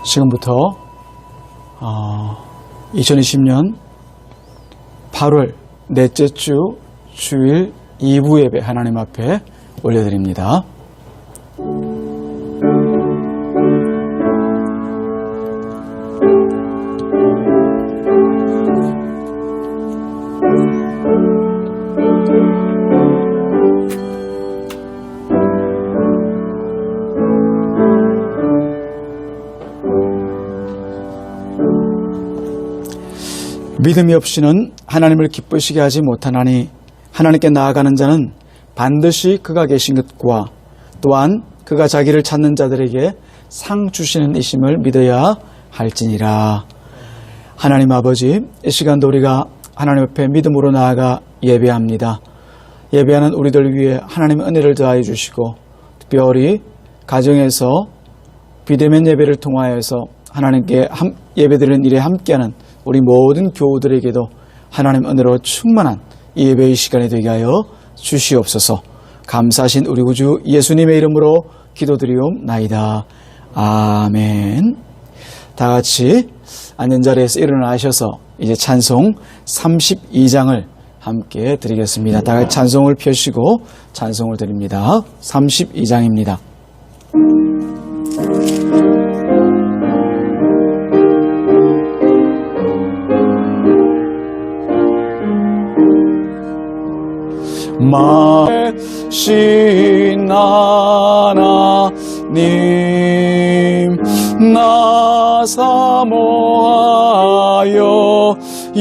지금부터 2020년 8월 넷째 주 주일 2부 예배 하나님 앞에 올려드립니다. 믿음이 없이는 하나님을 기쁘시게 하지 못하나니 하나님께 나아가는 자는 반드시 그가 계신 것과 또한 그가 자기를 찾는 자들에게 상 주시는 이심을 믿어야 할지니라. 하나님 아버지, 이 시간도 우리가 하나님 앞에 믿음으로 나아가 예배합니다. 예배하는 우리들 위해 하나님의 은혜를 더하여 주시고 특별히 가정에서 비대면 예배를 통하여서 하나님께 예배드리는 일에 함께하는 우리 모든 교우들에게도 하나님 은혜로 충만한 이 예배의 시간이 되게 하여 주시옵소서. 감사하신 우리 구주 예수님의 이름으로 기도드리옵나이다. 아멘. 다 같이 앉은 자리에서 일어나셔서 이제 찬송 32장을 함께 드리겠습니다. 다 같이 찬송을 펴시고 찬송을 드립니다. 32장입니다. 마신 하나님 나 사모하여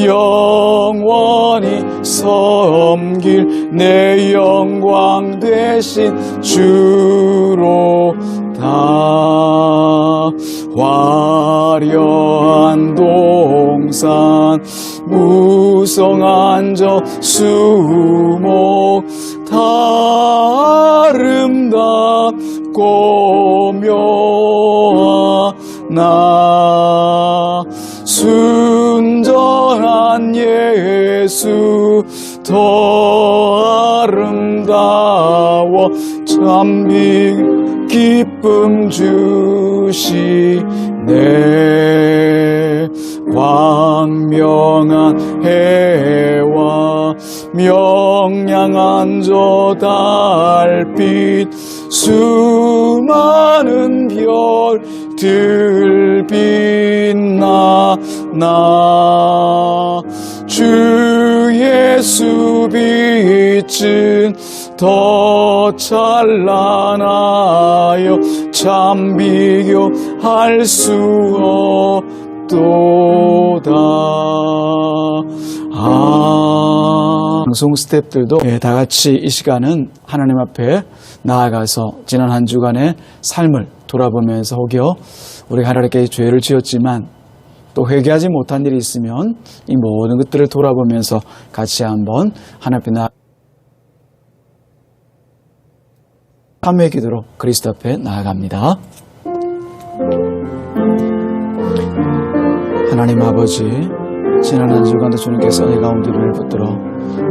영원히 섬길 내 영광 되신 주로 다 화려한 동산 무성한 저 수목 다 아름답고 묘하나 순전한 예수 더 아름다워 참 기쁨 주시네. 광명한 해와 명량한 저 달빛 수많은 별들 빛나 주 예수 빛은 더 찬란하여 참 비교할 수 없도다. 방송 스태프들도 다 같이 이 시간은 하나님 앞에 나아가서 지난 한 주간의 삶을 돌아보면서 혹여 우리가 하나님께 죄를 지었지만 또 회개하지 못한 일이 있으면 이 모든 것들을 돌아보면서 같이 한번 하나님 앞에 참회의 기도로 그리스도 앞에 나아갑니다. 하나님 아버지, 지난 한 주간도 주님께서 이 가운데 우리를 붙들어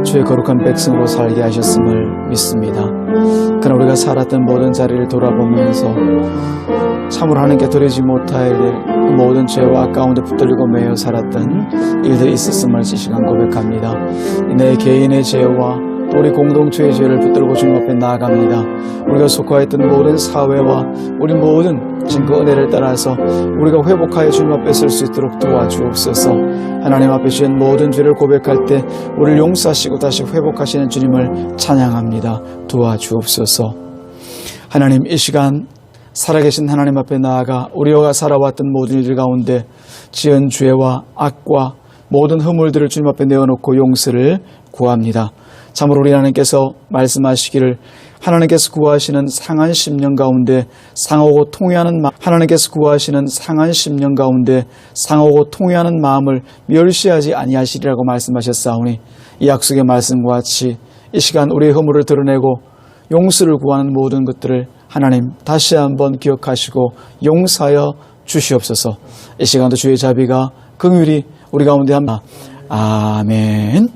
주의 거룩한 백성으로 살게 하셨음을 믿습니다. 그러나 우리가 살았던 모든 자리를 돌아보면서 참으로 하나님께 드리지 못할 그 모든 죄와 가운데 붙들리고 매여 살았던 일들이 있었음을 이 시간 고백합니다. 내 개인의 죄와 또 우리 공동체의 죄를 붙들고 주님 앞에 나아갑니다. 우리가 속하였던 모든 사회와 우리 모든 그 은혜를 따라서 우리가 회복하여 주님 앞에 설 수 있도록 도와주옵소서. 하나님 앞에 주신 모든 죄를 고백할 때 우리를 용서하시고 다시 회복하시는 주님을 찬양합니다. 도와주옵소서. 하나님, 이 시간 살아계신 하나님 앞에 나아가 우리가 살아왔던 모든 일들 가운데 지은 죄와 악과 모든 허물들을 주님 앞에 내어놓고 용서를 구합니다. 참으로 우리 하나님께서 말씀하시기를 하나님께서 구하시는 상한 심령 가운데 상하고 통회하는 하나님께서 구하시는 상한 심령 가운데 상하고 통회하는 마음을 멸시하지 아니하시리라고 말씀하셨사오니 이 약속의 말씀과 같이 이 시간 우리의 허물을 드러내고 용서를 구하는 모든 것들을 하나님 다시 한번 기억하시고 용서하여 주시옵소서. 이 시간도 주의 자비가 긍휼히 우리 가운데 합니다. 아멘.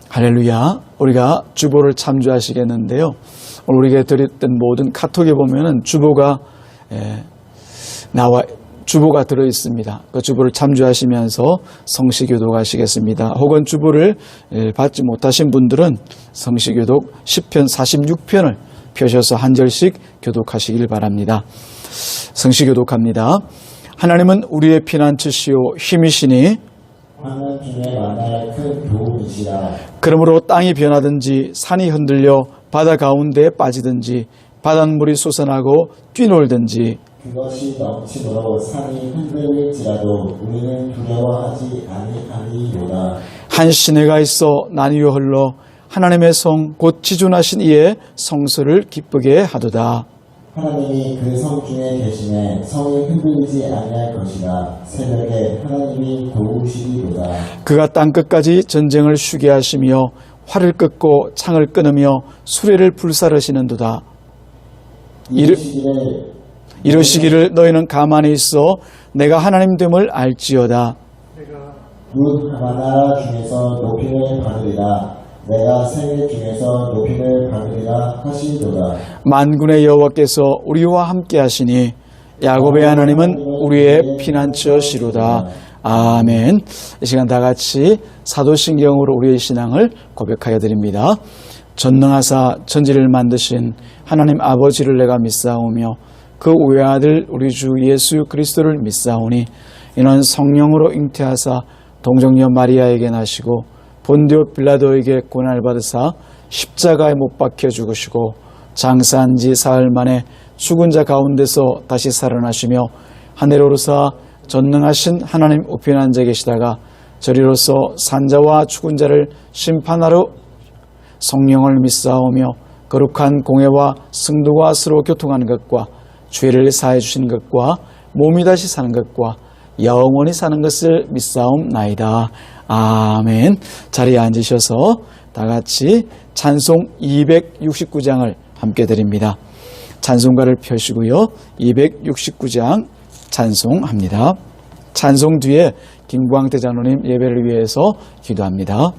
할렐루야. 우리가 주보를 참조하시겠는데요. 오늘 우리에게 드렸던 모든 카톡에 보면은 주보가 나와 주보가 들어있습니다. 그 주보를 참조하시면서 성시교독 하시겠습니다. 혹은 주보를 받지 못하신 분들은 성시교독 10편 46편을 펴셔서 한 절씩 교독하시길 바랍니다. 성시교독합니다. 하나님은 우리의 피난처시요 힘이시니 환난 중에 만날 큰 도움이시라. 그러므로 땅이 변하든지 산이 흔들려 바다 가운데에 빠지든지 바닷물이 솟아나고 뛰놀든지 그것이 넘치도록 산이 흔들릴지라도 우리는 두려워하지 아니하리로다. 한 시내가 있어 나뉘어 흘러 하나님의 성 곧 지존하신 이의 성소를 기쁘게 하도다. 하나님이 그 성 중에 계시네 성이 흔들리지 아니할 것이라. 새벽에 하나님이 도우시리로다. 그가 땅끝까지 전쟁을 쉬게 하시며 활을 끄고 창을 끊으며 수레를 불사르시는도다. 이르시기를 너희는 가만히 있어 내가 하나님됨을 알지어다. 문 하나나라 중에서 높임을 받으리라. 내가 세계 중에서 높임을 받으리라 하시도다. 만군의 여호와께서 우리와 함께 하시니 야곱의 하나님은 우리의 피난처시로다. 아멘. 이 시간 다 같이 사도신경으로 우리의 신앙을 고백하여 드립니다. 전능하사 천지를 만드신 하나님 아버지를 내가 믿사오며 그 외아들 우리 주 예수 그리스도를 믿사오니 이는 성령으로 잉태하사 동정녀 마리아에게 나시고 본디오 빌라도에게 고난을 받으사 십자가에 못 박혀 죽으시고 장사한 지 사흘 만에 죽은 자 가운데서 다시 살아나시며 하늘에 오르사 전능하신 하나님 우편에 앉아 계시다가 저리로서 산자와 죽은 자를 심판하러 성령을 믿사오며 거룩한 공회와 승도가 서로 교통하는 것과 죄를 사해 주시는 것과 몸이 다시 사는 것과 영원히 사는 것을 믿사옵나이다. 아멘. 자리에 앉으셔서 다 같이 찬송 269장을 함께 드립니다. 찬송가를 펴시고요. 269장 찬송합니다. 찬송 뒤에 김광태 장로님 예배를 위해서 기도합니다.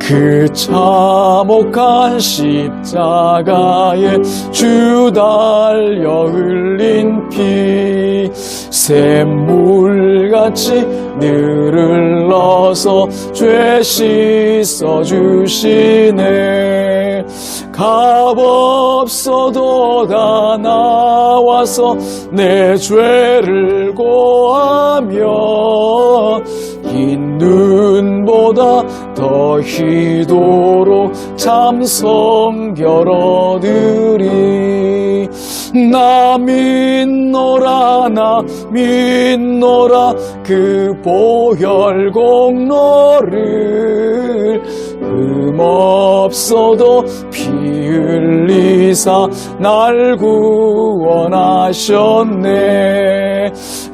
그 참혹한 십자가에 주 달려 흘린 피 샘물같이 늘을 넣어서 죄 씻어주시네. 값없어도 다 나와서 내 죄를 고하며 흰 눈보다 더 희도록 참성결 얻으리. 나 믿노라 나 믿노라 그 보혈 공로를 흠없어도 피 흘리사 날 구원하셨네.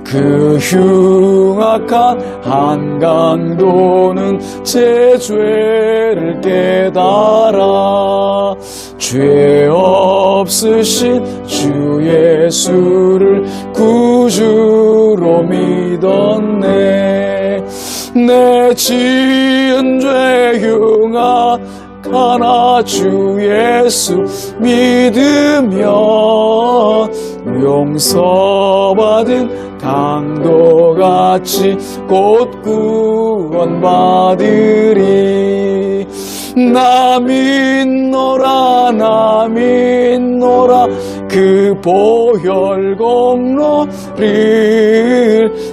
그 흉악한 한강도는 제 죄를 깨달아 죄 없으신 주 예수를 구주로 믿었네. 내 지은 죄 흉악하나 주 예수 믿으면 용서받은 강도같이 곧 구원받으리. 나 믿노라 나 믿노라 그 보혈 공로를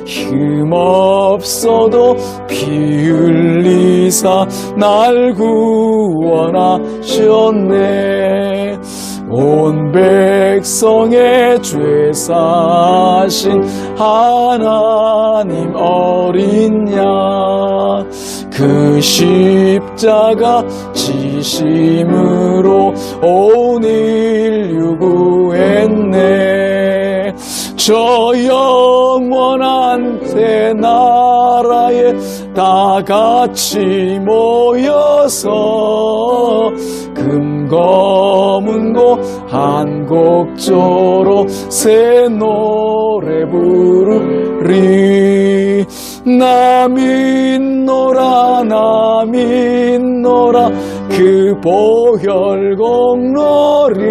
힘없어도 피 흘리사 날 구원하셨네. 온 백성의 죄 사신 하나님 어린 양 그 십자가 지심으로 온 인류 구했네. 저 영원한 새 나라에 다 같이 모여서 금검은고 한 곡조로 새 노래 부르리. 나 믿노라 나 믿노라 그 보혈 공로를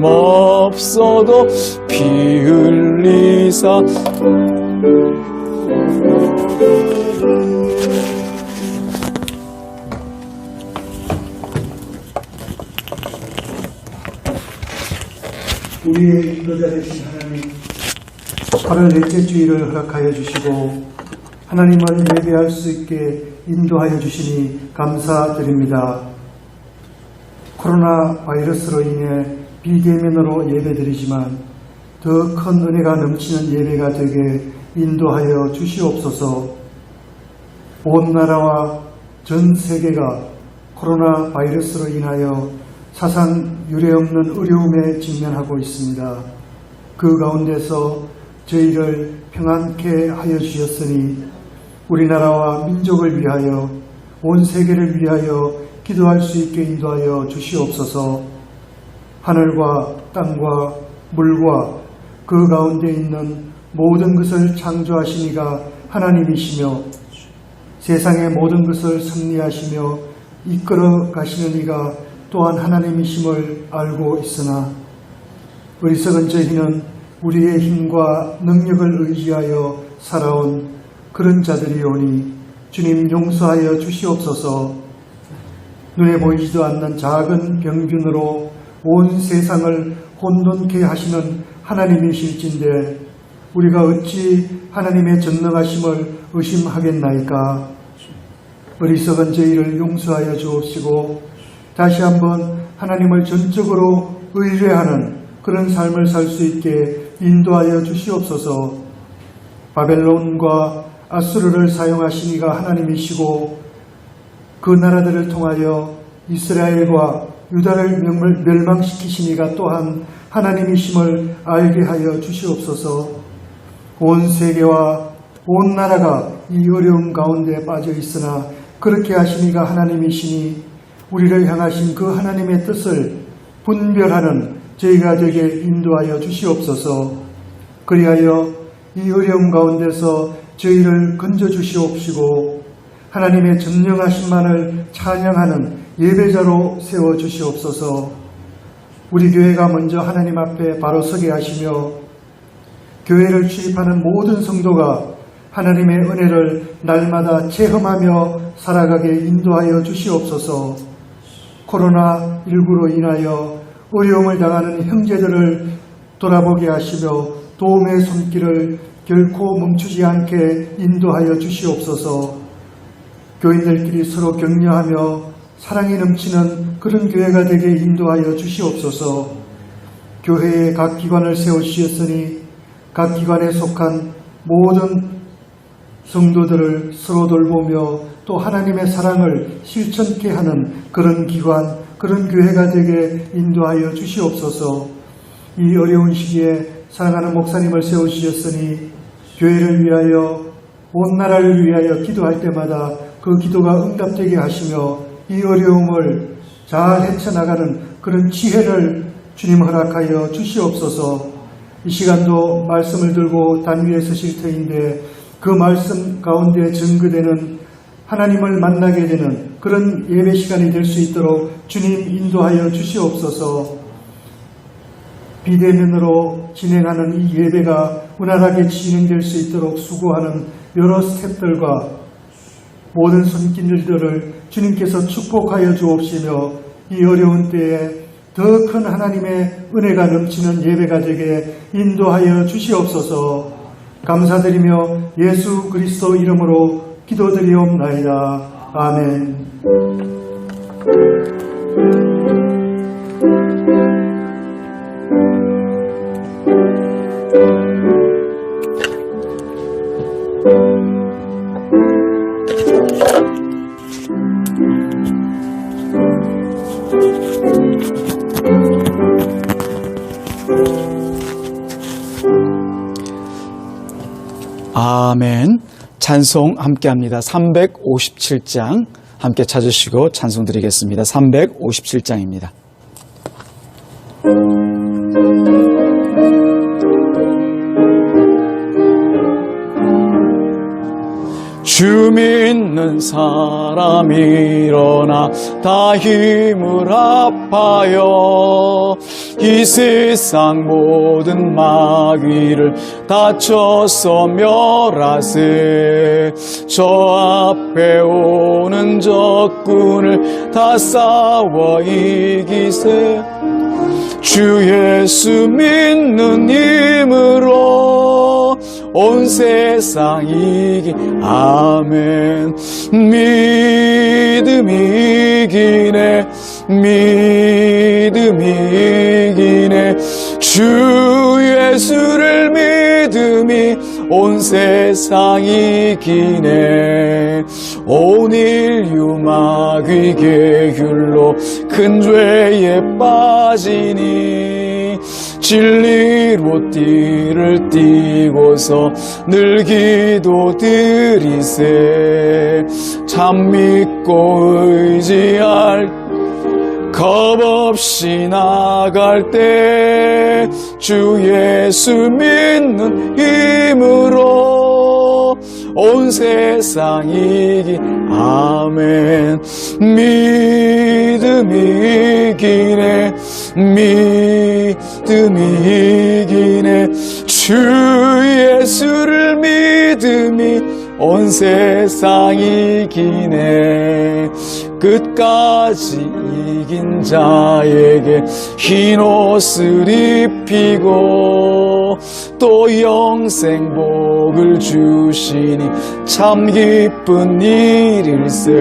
흠없어도 피 흘리사 우리의 인도자 되신 하나님, 8월 넷째 주일을 허락하여 주시고 하나님을 예배할 수 있게 인도하여 주시니 감사드립니다. 코로나 바이러스로 인해 비대면으로 예배드리지만 더 큰 은혜가 넘치는 예배가 되게 인도하여 주시옵소서. 온 나라와 전 세계가 코로나 바이러스로 인하여 사상 유례없는 어려움에 직면하고 있습니다. 그 가운데서 저희를 평안케 하여 주셨으니 우리나라와 민족을 위하여 온 세계를 위하여 기도할 수 있게 인도하여 주시옵소서. 하늘과 땅과 물과 그 가운데 있는 모든 것을 창조하신 이가 하나님이시며 세상의 모든 것을 섭리하시며 이끌어 가시는 이가 또한 하나님이심을 알고 있으나 어리석은 저희는 우리의 힘과 능력을 의지하여 살아온 그런 자들이오니 주님 용서하여 주시옵소서. 눈에 보이지도 않는 작은 병균으로 온 세상을 혼돈케 하시는 하나님이실진데 우리가 어찌 하나님의 전능하심을 의심하겠나이까. 어리석은 저희를 용서하여 주옵시고 다시 한번 하나님을 전적으로 의뢰하는 그런 삶을 살 수 있게 인도하여 주시옵소서. 바벨론과 아수르를 사용하신 이가 하나님이시고 그 나라들을 통하여 이스라엘과 유다를 멸망시키신 이가 또한 하나님이심을 알게 하여 주시옵소서. 온 세계와 온 나라가 이 어려움 가운데 빠져 있으나 그렇게 하신 이가 하나님이시니 우리를 향하신 그 하나님의 뜻을 분별하는 저희가 되게 인도하여 주시옵소서. 그리하여 이 어려움 가운데서 저희를 건져주시옵시고 하나님의 전능하심만을 찬양하는 예배자로 세워주시옵소서. 우리 교회가 먼저 하나님 앞에 바로 서게 하시며 교회를 출입하는 모든 성도가 하나님의 은혜를 날마다 체험하며 살아가게 인도하여 주시옵소서. 코로나19로 인하여 어려움을 당하는 형제들을 돌아보게 하시며 도움의 손길을 결코 멈추지 않게 인도하여 주시옵소서. 교인들끼리 서로 격려하며 사랑이 넘치는 그런 교회가 되게 인도하여 주시옵소서. 교회의 각 기관을 세우시었으니 각 기관에 속한 모든 성도들을 서로 돌보며 또 하나님의 사랑을 실천케 하는 그런 기관, 그런 교회가 되게 인도하여 주시옵소서. 이 어려운 시기에 사랑하는 목사님을 세우시었으니 교회를 위하여 온 나라를 위하여 기도할 때마다 그 기도가 응답되게 하시며 이 어려움을 잘 헤쳐나가는 그런 지혜를 주님 허락하여 주시옵소서. 이 시간도 말씀을 들고 단위에 서실 터인데 그 말씀 가운데 증거되는 하나님을 만나게 되는 그런 예배 시간이 될 수 있도록 주님 인도하여 주시옵소서. 비대면으로 진행하는 이 예배가 원활하게 진행될 수 있도록 수고하는 여러 스태프들과 모든 손길들을 주님께서 축복하여 주옵시며 이 어려운 때에 더 큰 하나님의 은혜가 넘치는 예배가 되게 인도하여 주시옵소서. 감사드리며 예수 그리스도 이름으로 기도드리옵나이다. 아멘. 아멘. 찬송 함께합니다. 357장 함께 찾으시고 찬송 드리겠습니다. 357장입니다. 주 믿는 사람 일어나 다 힘을 합하여 이 세상 모든 마귀를 다 쳐서 멸하세. 저 앞에 오는 적군을 다 싸워 이기세. 주 예수 믿는 힘으로 온 세상 이기. 아멘. 믿음이 이기네. 믿음이 이기네. 주 예수를 믿음이 온 세상 이기네. 온 인류 마귀 계율로 큰 죄에 빠지니 진리로 띠를 띠고서 늘 기도드리세. 참 믿고 의지할 겁 없이 나갈 때 주 예수 믿는 힘으로 온 세상 이기. 아멘. 믿음이 이기네. 믿음이 이기네. 주 예수를 믿음이 온 세상 이기네. 끝까지 이긴 자에게 흰 옷을 입히고 또 영생복을 주시니 참 기쁜 일일세.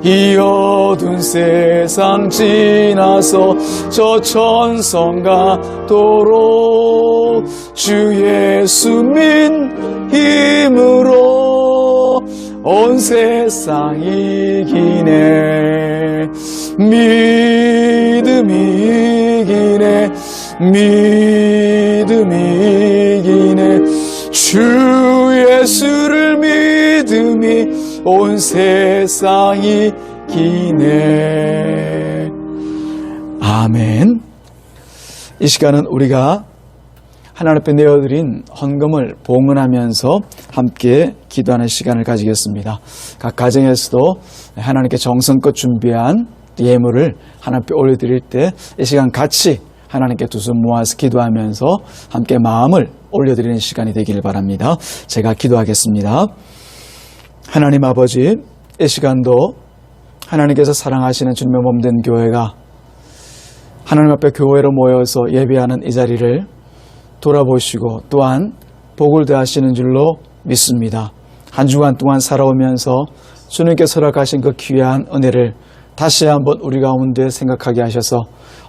이 어두운 세상 지나서 저 천성 가도록 주 예수 믿는 힘으로 온 세상 이기네. 믿음이 이기네. 믿음이 이기네. 주 예수를 믿음이 온 세상 이기네. 아멘. 이 시간은 우리가 하나님 앞에 내어드린 헌금을 봉헌하면서 함께 기도하는 시간을 가지겠습니다. 각 가정에서도 하나님께 정성껏 준비한 예물을 하나님 앞에 올려드릴 때 이 시간 같이 하나님께 두 손 모아서 기도하면서 함께 마음을 올려드리는 시간이 되기를 바랍니다. 제가 기도하겠습니다. 하나님 아버지, 이 시간도 하나님께서 사랑하시는 주님의 몸된 교회가 하나님 앞에 교회로 모여서 예배하는 이 자리를 돌아보시고 또한 복을 더하시는 줄로 믿습니다. 한 주간 동안 살아오면서 주님께서 허락하신 그 귀한 은혜를 다시 한번 우리 가운데 생각하게 하셔서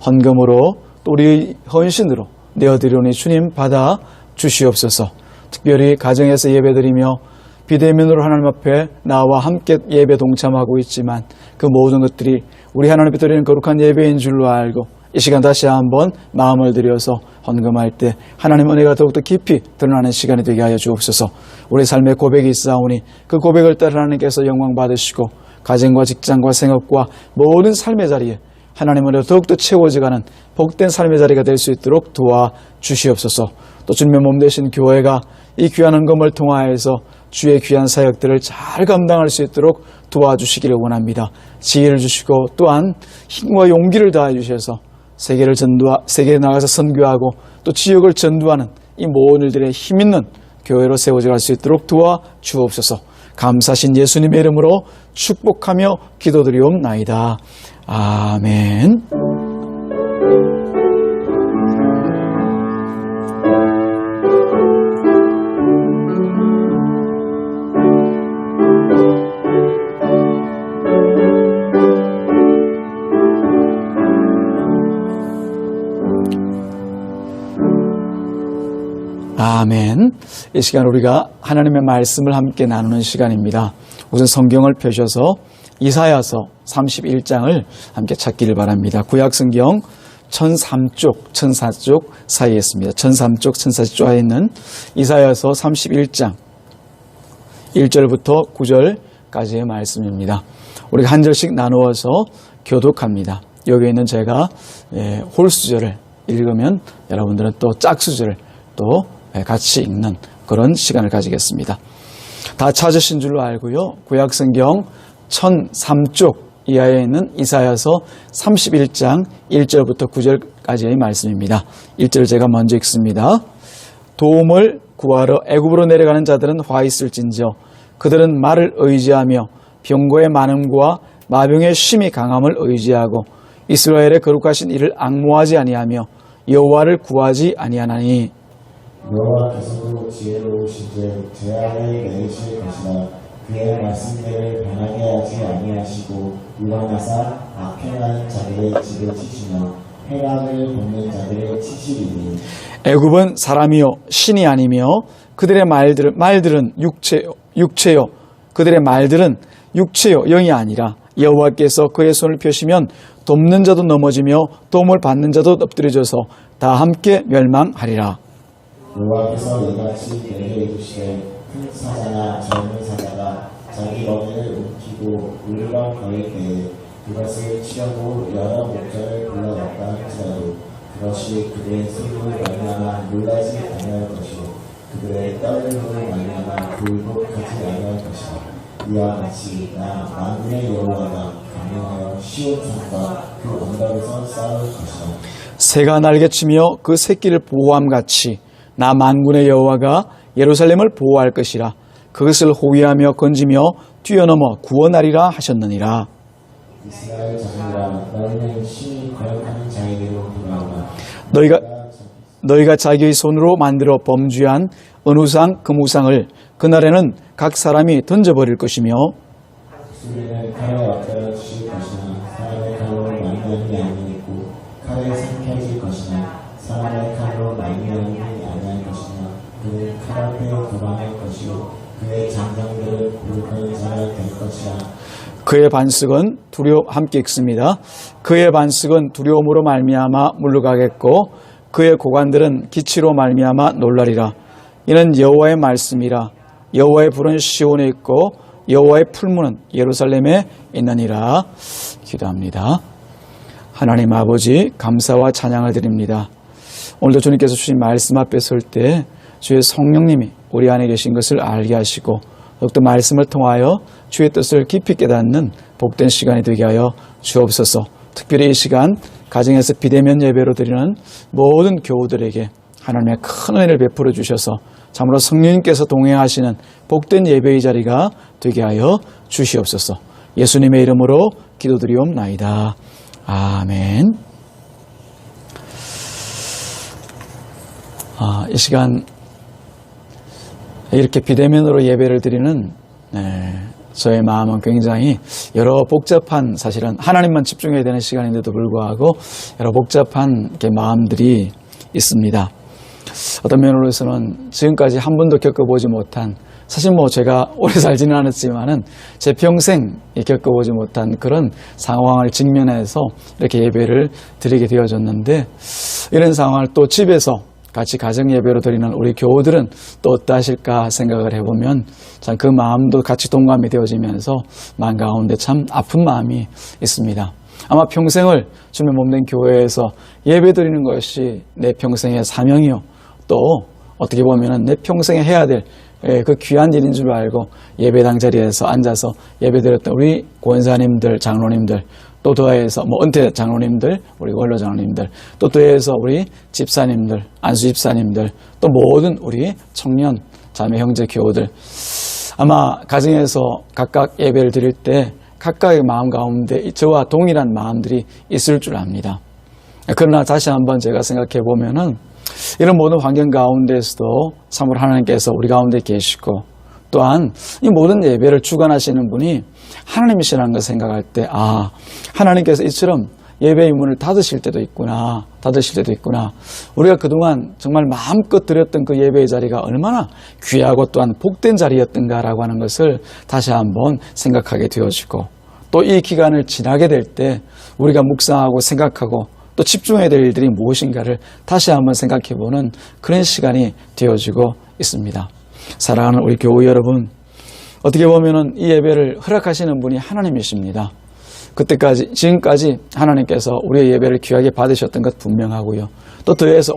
헌금으로 또 우리 헌신으로 내어드리오니 주님 받아 주시옵소서. 특별히 가정에서 예배드리며 비대면으로 하나님 앞에 나와 함께 예배 동참하고 있지만 그 모든 것들이 우리 하나님 앞에 드리는 거룩한 예배인 줄로 알고 이 시간 다시 한번 마음을 들여서 헌금할 때 하나님 은혜가 더욱더 깊이 드러나는 시간이 되게 하여 주옵소서. 우리 삶의 고백이 있사오니 그 고백을 따라 하나님께서 영광 받으시고 가정과 직장과 생업과 모든 삶의 자리에 하나님 은혜로 더욱더 채워져가는 복된 삶의 자리가 될 수 있도록 도와주시옵소서. 또 주님의 몸 되신 교회가 이 귀한 헌금을 통하여서 주의 귀한 사역들을 잘 감당할 수 있도록 도와주시기를 원합니다. 지혜를 주시고 또한 힘과 용기를 다해 주셔서 세계에 나가서 선교하고 또 지역을 전도하는 이 모든 일들의 힘있는 교회로 세워져 갈 수 있도록 도와주옵소서. 감사하신 예수님의 이름으로 축복하며 기도드리옵나이다. 아멘. 아멘. 이 시간 우리가 하나님의 말씀을 함께 나누는 시간입니다. 우선 성경을 펴셔서 이사야서 31장을 함께 찾기를 바랍니다. 구약 성경 1003쪽, 1004쪽 사이에 있습니다. 1003쪽, 1004쪽 사이에 있는 이사야서 31장 1절부터 9절까지의 말씀입니다. 우리가 한 절씩 나누어서 교독합니다. 여기 있는 제가 홀수절을 읽으면 여러분들은 또 짝수절을 또 같이 읽는 그런 시간을 가지겠습니다. 다 찾으신 줄로 알고요. 구약성경 1003쪽 이하에 있는 이사야서 31장 1절부터 9절까지의 말씀입니다. 1절 제가 먼저 읽습니다. 도움을 구하러 애굽으로 내려가는 자들은 화 있을진저 그들은 말을 의지하며 병거의 많음과 마병의 심히 강함을 의지하고 이스라엘의 거룩하신 이를 앙모하지 아니하며 여호와를 구하지 아니하나니 여호와께서도 지혜로우시되 재앙을 내리실 것이라 그의 말씀대를 변하게 하지 아니하시고 일어나사 악행하는 자들의 집에 치시며 회방을 돕는 자들의 치시리니 애굽은 사람이요 신이 아니며 그들의 말들은 육체요 그들의 말들은 육체요 영이 아니라 여호와께서 그의 손을 펴시면 돕는 자도 넘어지며 도움을 받는 자도 엎드려져서 다 함께 멸망하리라. 여호와께서 이같이 내게 이르시되 큰 사자나 젊은 사자가 자기 먹이를 움키고 울렁거릴 때에 그것을 치려고 여러 목전을 불러냈다 할지라도 그것이 그들의 승부로 말미암아 놀라지 아니할 것이요 그들의 떠들므로 말미암아 굴복하지 아니할 것이라. 이와 같이 나 만군의 여호와가 강력하여 시온산과 그 언덕에서 싸울 것이다. 새가 날개치며 그 새끼를 보호함같이 나 만군의 여호와가 예루살렘을 보호할 것이라. 그것을 호위하며 건지며 뛰어넘어 구원하리라 하셨느니라. 이스라엘 자손들아 너희는 신이 거역하는 자에게로 돌아오라. 너희가 자기의 손으로 만들어 범죄한 은우상 금우상을 그날에는 각 사람이 던져버릴 것이며 수리는 칼에 엎드려 주실 것이나 사람의 칼로 말미암이 아니했고 칼에 삼켜질 것이나 사람의 칼로 말미암이 아니할 것이나 그는 칼 앞에 도망할 것이요 그의 장정들은 부르짖는 자가 될 것이라. 그의 반석은 함께 읽습니다. 그의 반석은 두려움으로 말미암아 물러가겠고 그의 고관들은 기치로 말미암아 놀라리라. 이는 여호와의 말씀이라. 여호와의 불은 시온에 있고 여호와의 풀무는 예루살렘에 있느니라. 기도합니다. 하나님 아버지 감사와 찬양을 드립니다. 오늘도 주님께서 주신 말씀 앞에 설 때 주의 성령님이 우리 안에 계신 것을 알게 하시고 더욱더 말씀을 통하여 주의 뜻을 깊이 깨닫는 복된 시간이 되게 하여 주옵소서. 특별히 이 시간 가정에서 비대면 예배로 드리는 모든 교우들에게 하나님의 큰 은혜를 베풀어 주셔서 참으로 성령님께서 동행하시는 복된 예배의 자리가 되게 하여 주시옵소서. 예수님의 이름으로 기도드리옵나이다. 아멘. 이 시간 이렇게 비대면으로 예배를 드리는 저의 마음은 굉장히 여러 복잡한, 사실은 하나님만 집중해야 되는 시간인데도 불구하고 여러 복잡한 마음들이 있습니다. 어떤 면으로서는 지금까지 한 번도 겪어보지 못한, 사실 제가 오래 살지는 않았지만은 제 평생 겪어보지 못한 그런 상황을 직면해서 이렇게 예배를 드리게 되어졌는데, 이런 상황을 또 집에서 같이 가정 예배로 드리는 우리 교우들은 또 어떠하실까 생각을 해보면 참 그 마음도 같이 동감이 되어지면서 마음 가운데 참 아픈 마음이 있습니다. 아마 평생을 주님의 몸된 교회에서 예배 드리는 것이 내 평생의 사명이요, 또 어떻게 보면 내 평생에 해야 될 그 귀한 일인 줄 알고 예배당 자리에서 앉아서 예배드렸던 우리 권사님들, 장로님들, 또 더해서 은퇴 장로님들, 우리 원로 장로님들, 또 더해서 우리 집사님들, 안수 집사님들, 또 모든 우리 청년 자매 형제 교우들, 아마 가정에서 각각 예배를 드릴 때 각각의 마음 가운데 저와 동일한 마음들이 있을 줄 압니다. 그러나 다시 한번 제가 생각해 보면은 이런 모든 환경 가운데서도 참으로 하나님께서 우리 가운데 계시고, 또한 이 모든 예배를 주관하시는 분이 하나님이시라는 것을 생각할 때, 하나님께서 이처럼 예배의 문을 닫으실 때도 있구나. 우리가 그동안 정말 마음껏 드렸던 그 예배의 자리가 얼마나 귀하고 또한 복된 자리였던가라고 하는 것을 다시 한번 생각하게 되어지고, 또 이 기간을 지나게 될 때 우리가 묵상하고 생각하고 또 집중해야 될 일들이 무엇인가를 다시 한번 생각해보는 그런 시간이 되어지고 있습니다. 사랑하는 우리 교우 여러분, 어떻게 보면은 이 예배를 허락하시는 분이 하나님이십니다. 지금까지 하나님께서 우리의 예배를 귀하게 받으셨던 것 분명하고요. 또 더해서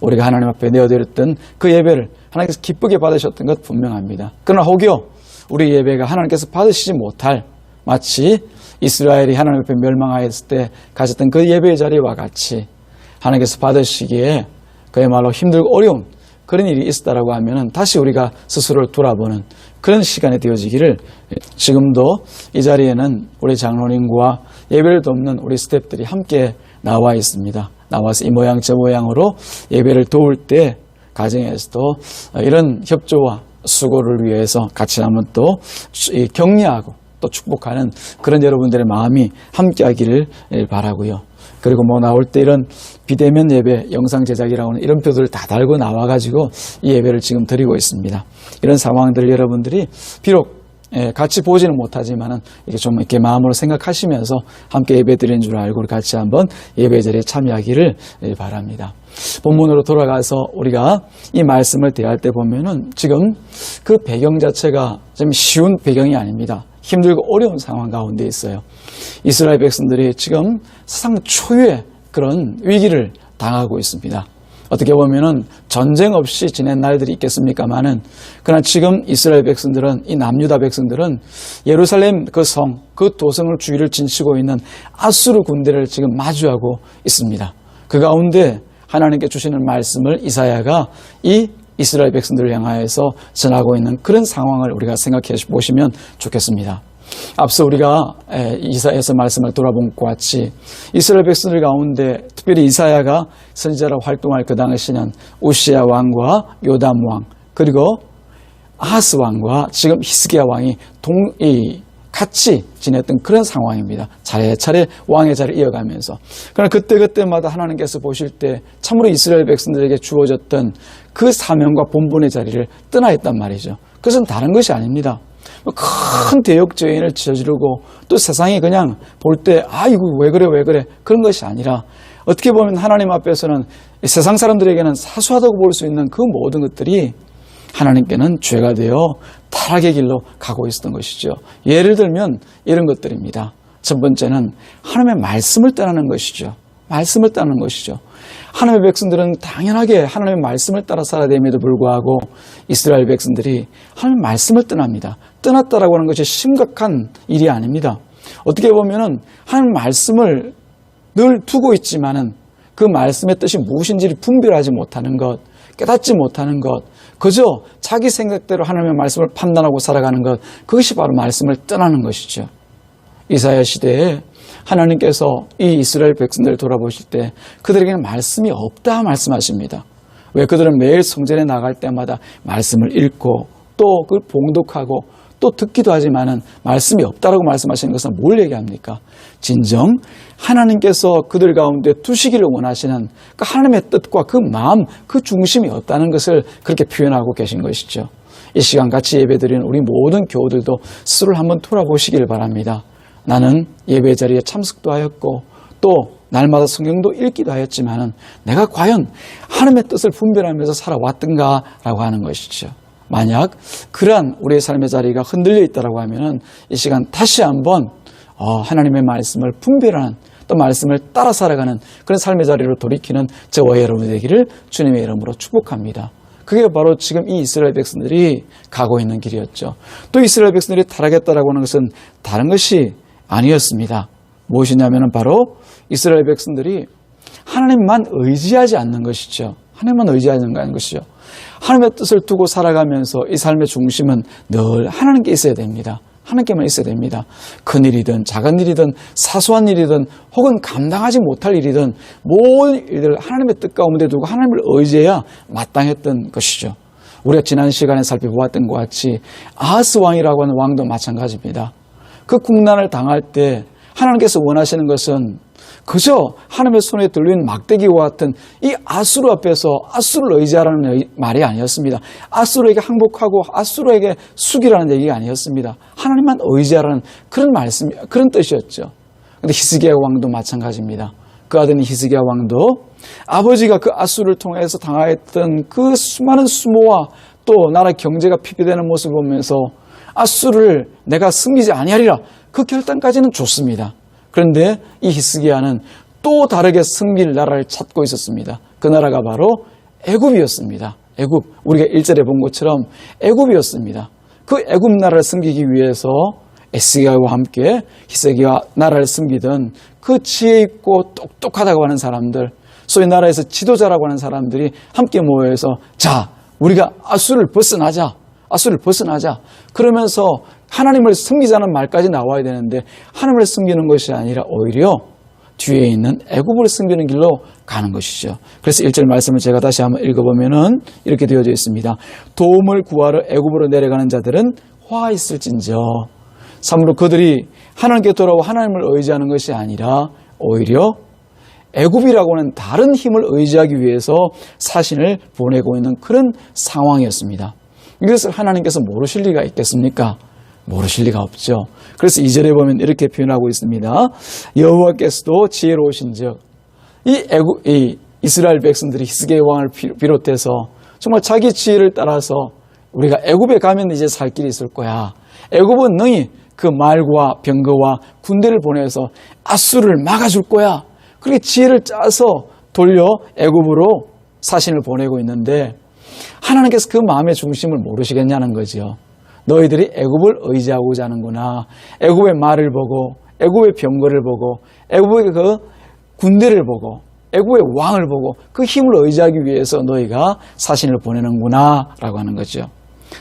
우리가 하나님 앞에 내어드렸던 그 예배를 하나님께서 기쁘게 받으셨던 것 분명합니다. 그러나 혹여 우리 예배가 하나님께서 받으시지 못할, 마치 이스라엘이 하나님 앞에 멸망하였을 때 가졌던 그 예배의 자리와 같이 하나님께서 받으시기에 그야말로 힘들고 어려운 그런 일이 있었다라고 하면은 다시 우리가 스스로를 돌아보는 그런 시간이 되어지기를, 지금도 이 자리에는 우리 장로님과 예배를 돕는 우리 스태프들이 함께 나와 있습니다. 나와서 이 모양 저 모양으로 예배를 도울 때 가정에서도 이런 협조와 수고를 위해서 같이 한번 또 격려하고 또 축복하는 그런 여러분들의 마음이 함께하기를 바라고요. 그리고 나올 때 이런 비대면 예배 영상 제작이라고 하는 이런 표들을 다 달고 나와가지고 이 예배를 지금 드리고 있습니다. 이런 상황들을 여러분들이 비록 같이 보지는 못하지만은 이게 좀 이렇게 마음으로 생각하시면서 함께 예배 드리는 줄 알고 우리 같이 한번 예배 자리에 참여하기를 바랍니다. 본문으로 돌아가서 우리가 이 말씀을 대할 때 보면은 지금 그 배경 자체가 좀 쉬운 배경이 아닙니다. 힘들고 어려운 상황 가운데 있어요. 이스라엘 백성들이 지금 사상 초유의 그런 위기를 당하고 있습니다. 어떻게 보면은 전쟁 없이 지낸 날들이 있겠습니까마는, 그러나 지금 이스라엘 백성들은, 이 남유다 백성들은 예루살렘 그 성, 그 도성을 주위를 진치고 있는 아수르 군대를 지금 마주하고 있습니다. 그 가운데 하나님께 주시는 말씀을 이사야가 이 이스라엘 백성들을 향하여서 전하고 있는 그런 상황을 우리가 생각해 보시면 좋겠습니다. 앞서 우리가 이사야서 말씀을 돌아본 것 같이 이스라엘 백성들 가운데 특별히 이사야가 선지자로 활동할 그 당시는 우시야 왕과 요담 왕, 그리고 아하스 왕과 지금 히스기야 왕이 같이 지냈던 그런 상황입니다. 차례차례 왕의 자리를 이어가면서. 그러나 그때마다 하나님께서 보실 때 참으로 이스라엘 백성들에게 주어졌던 그 사명과 본분의 자리를 떠나있단 말이죠. 그것은 다른 것이 아닙니다. 큰 대역죄인을 저지르고 또 세상이 그냥 볼 때 이거 왜 그래 그런 것이 아니라, 어떻게 보면 하나님 앞에서는 세상 사람들에게는 사소하다고 볼 수 있는 그 모든 것들이 하나님께는 죄가 되어 타락의 길로 가고 있었던 것이죠. 예를 들면 이런 것들입니다. 첫 번째는 하나님의 말씀을 떠나는 것이죠. 말씀을 떠나는 것이죠. 하나님의 백성들은 당연하게 하나님의 말씀을 따라 살아야 됨에도 불구하고 이스라엘 백성들이 하나님의 말씀을 떠납니다. 떠났다라고 하는 것이 심각한 일이 아닙니다. 어떻게 보면은 하나님의 말씀을 늘 두고 있지만은 그 말씀의 뜻이 무엇인지를 분별하지 못하는 것, 깨닫지 못하는 것, 그저 자기 생각대로 하나님의 말씀을 판단하고 살아가는 것, 그것이 바로 말씀을 떠나는 것이죠. 이사야 시대에 하나님께서 이 이스라엘 백성들을 돌아보실 때 그들에게는 말씀이 없다 말씀하십니다. 왜? 그들은 매일 성전에 나갈 때마다 말씀을 읽고 또 그걸 봉독하고 또 듣기도 하지만은 말씀이 없다라고 말씀하시는 것은 뭘 얘기합니까? 진정 하나님께서 그들 가운데 두시기를 원하시는 그 하나님의 뜻과 그 마음, 그 중심이 없다는 것을 그렇게 표현하고 계신 것이죠. 이 시간 같이 예배드리는 우리 모든 교우들도 스스로를 한번 돌아보시길 바랍니다. 나는 예배 자리에 참석도 하였고 또 날마다 성경도 읽기도 하였지만은 내가 과연 하나님의 뜻을 분별하면서 살아왔던가라고 하는 것이죠. 만약 그러한 우리의 삶의 자리가 흔들려 있다고 하면은 이 시간 다시 한번 하나님의 말씀을 분별하는, 또 말씀을 따라 살아가는 그런 삶의 자리로 돌이키는 저와 여러분이 되기를 주님의 이름으로 축복합니다. 그게 바로 지금 이 이스라엘 백성들이 가고 있는 길이었죠. 또 이스라엘 백성들이 타락했다라고 하는 것은 다른 것이 아니었습니다. 무엇이냐면은 바로 이스라엘 백성들이 하나님만 의지하지 않는 것이죠. 하나님만 의지하지 않는 것이죠. 하나님의 뜻을 두고 살아가면서 이 삶의 중심은 늘 하나님께 있어야 됩니다. 하나님께만 있어야 됩니다. 큰 일이든 작은 일이든 사소한 일이든 혹은 감당하지 못할 일이든 모든 일들을 하나님의 뜻 가운데 두고 하나님을 의지해야 마땅했던 것이죠. 우리가 지난 시간에 살펴보았던 것 같이 아하스 왕이라고 하는 왕도 마찬가지입니다. 그 국난을 당할 때 하나님께서 원하시는 것은 그저 하나님의 손에 들린 막대기와 같은 이 아수르 앞에서 아수르를 의지하라는 말이 아니었습니다. 아수르에게 항복하고 아수르에게 숙이라는 얘기가 아니었습니다. 하나님만 의지하라는 그런 말씀, 그런 뜻이었죠. 그런데 히스기야 왕도 마찬가지입니다. 그 아들인 히스기야 왕도 아버지가 그 아수르를 통해서 당하였던 그 수많은 수모와 또 나라 경제가 피폐되는 모습을 보면서 아수르를 내가 승리지 아니하리라, 그 결단까지는 좋습니다. 그런데 이 히스기야는 또 다르게 승리할 나라를 찾고 있었습니다. 그 나라가 바로 애굽이었습니다. 애굽, 우리가 1절에 본 것처럼 애굽이었습니다. 그 애굽 나라를 섬기기 위해서 에스기야와 함께 히스기야 나라를 섬기던 그 지혜 있고 똑똑하다고 하는 사람들, 소위 나라에서 지도자라고 하는 사람들이 함께 모여서 자, 우리가 아수를 벗어나자. 그러면서 하나님을 섬기자는 말까지 나와야 되는데 하나님을 섬기는 것이 아니라 오히려 뒤에 있는 애굽을 섬기는 길로 가는 것이죠. 그래서 1절 말씀을 제가 다시 한번 읽어보면은 이렇게 되어져 있습니다. 도움을 구하러 애굽으로 내려가는 자들은 화 있을진저. 참으로 그들이 하나님께 돌아오고 하나님을 의지하는 것이 아니라 오히려 애굽이라고 하는 다른 힘을 의지하기 위해서 사신을 보내고 있는 그런 상황이었습니다. 이것을 하나님께서 모르실 리가 있겠습니까? 모르실 리가 없죠. 그래서 2절에 보면 이렇게 표현하고 있습니다. 여호와께서도 지혜로우신즉 이 이스라엘 백성들이 히스기야 왕을 비롯해서 정말 자기 지혜를 따라서 우리가 애굽에 가면 이제 살 길이 있을 거야. 애굽은 능히 그 말과 병거와 군대를 보내서 아수를 막아줄 거야. 그렇게 지혜를 짜서 돌려 애굽으로 사신을 보내고 있는데 하나님께서 그 마음의 중심을 모르시겠냐는 거죠. 너희들이 애굽을 의지하고자 하는구나. 애굽의 말을 보고 애굽의 병거를 보고 애굽의 그 군대를 보고 애굽의 왕을 보고 그 힘을 의지하기 위해서 너희가 사신을 보내는구나 라고 하는 거죠.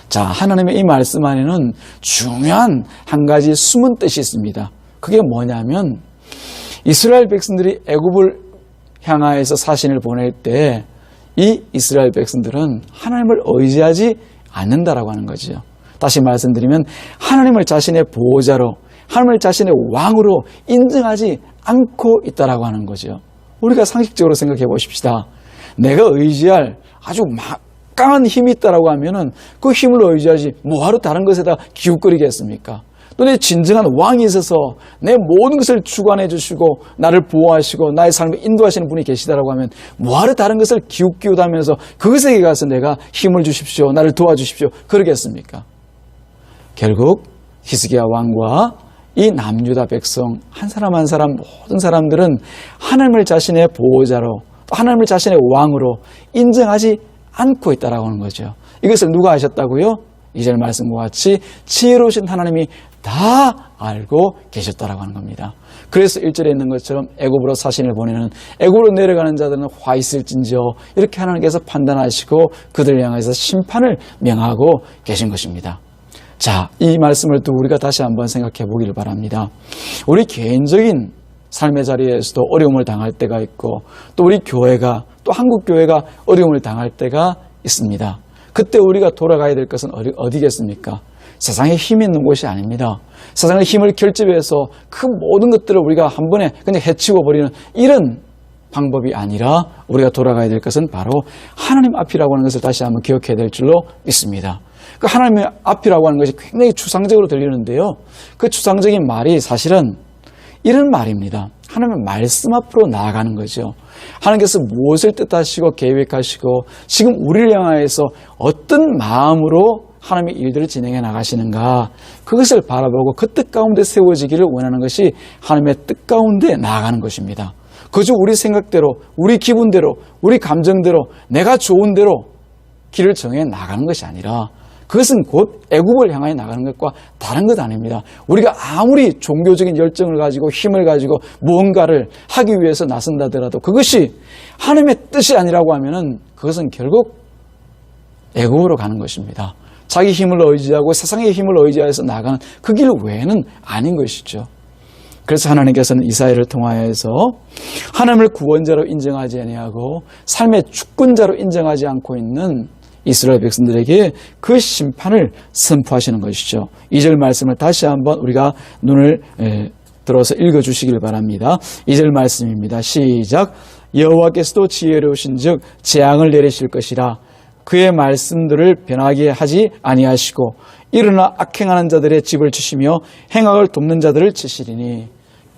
자, 하나님의 이 말씀 안에는 중요한 한 가지 숨은 뜻이 있습니다. 그게 뭐냐면 이스라엘 백성들이 애굽을 향하여서 사신을 보낼 때 이 이스라엘 백성들은 하나님을 의지하지 않는다라고 하는 거죠. 다시 말씀드리면 하나님을 자신의 보호자로, 하나님을 자신의 왕으로 인정하지 않고 있다라고 하는 거죠. 우리가 상식적으로 생각해 보십시다. 내가 의지할 아주 막강한 힘이 있다라고 하면은 그 힘을 의지하지 뭐하러 다른 것에다 기웃거리겠습니까? 또 내 진정한 왕이 있어서 내 모든 것을 주관해 주시고 나를 보호하시고 나의 삶을 인도하시는 분이 계시다라고 하면 뭐하러 다른 것을 기웃기웃하면서 그것에게 가서 내가 힘을 주십시오, 나를 도와주십시오 그러겠습니까? 결국 히스기야 왕과 이 남유다 백성 한 사람 한 사람 모든 사람들은 하나님을 자신의 보호자로 또 하나님을 자신의 왕으로 인정하지 않고 있다라고 하는 거죠. 이것을 누가 하셨다고요? 2절 말씀과 같이 지혜로우신 하나님이 다 알고 계셨다라고 하는 겁니다. 그래서 1절에 있는 것처럼 애굽으로 사신을 보내는 애굽으로 내려가는 자들은 화 있을진저 이렇게 하나님께서 판단하시고 그들 향해서 심판을 명하고 계신 것입니다. 자, 이 말씀을 또 우리가 다시 한번 생각해 보기를 바랍니다. 우리 개인적인 삶의 자리에서도 어려움을 당할 때가 있고 또 우리 교회가 또 한국 교회가 어려움을 당할 때가 있습니다. 그때 우리가 돌아가야 될 것은 어디겠습니까? 세상에 힘이 있는 곳이 아닙니다. 세상의 힘을 결집해서 그 모든 것들을 우리가 한 번에 그냥 해치워 버리는 이런 방법이 아니라 우리가 돌아가야 될 것은 바로 하나님 앞이라고 하는 것을 다시 한번 기억해야 될 줄로 믿습니다. 그 하나님의 앞이라고 하는 것이 굉장히 추상적으로 들리는데요. 그 추상적인 말이 사실은 이런 말입니다. 하나님의 말씀 앞으로 나아가는 거죠. 하나님께서 무엇을 뜻하시고 계획하시고 지금 우리를 향하여서 어떤 마음으로 하나님의 일들을 진행해 나가시는가 그것을 바라보고 그 뜻 가운데 세워지기를 원하는 것이 하나님의 뜻 가운데 나아가는 것입니다. 그저 우리 생각대로 우리 기분대로 우리 감정대로 내가 좋은 대로 길을 정해 나가는 것이 아니라 그것은 곧 애굽을 향하여 나가는 것과 다른 것 아닙니다. 우리가 아무리 종교적인 열정을 가지고 힘을 가지고 무언가를 하기 위해서 나선다더라도 그것이 하나님의 뜻이 아니라고 하면은 그것은 결국 애굽으로 가는 것입니다. 자기 힘을 의지하고 세상의 힘을 의지해서 나가는 그 길 외에는 아닌 것이죠. 그래서 하나님께서는 이사야를 통하여서 하나님을 구원자로 인정하지 아니하고 삶의 주권자로 인정하지 않고 있는 이스라엘 백성들에게 그 심판을 선포하시는 것이죠. 2절 말씀을 다시 한번 우리가 눈을 들어서 읽어주시길 바랍니다. 2절 말씀입니다. 시작. 여호와께서도 지혜로우신 즉 재앙을 내리실 것이라 그의 말씀들을 변하게 하지 아니하시고 일어나 악행하는 자들의 집을 치시며 행악을 돕는 자들을 치시리니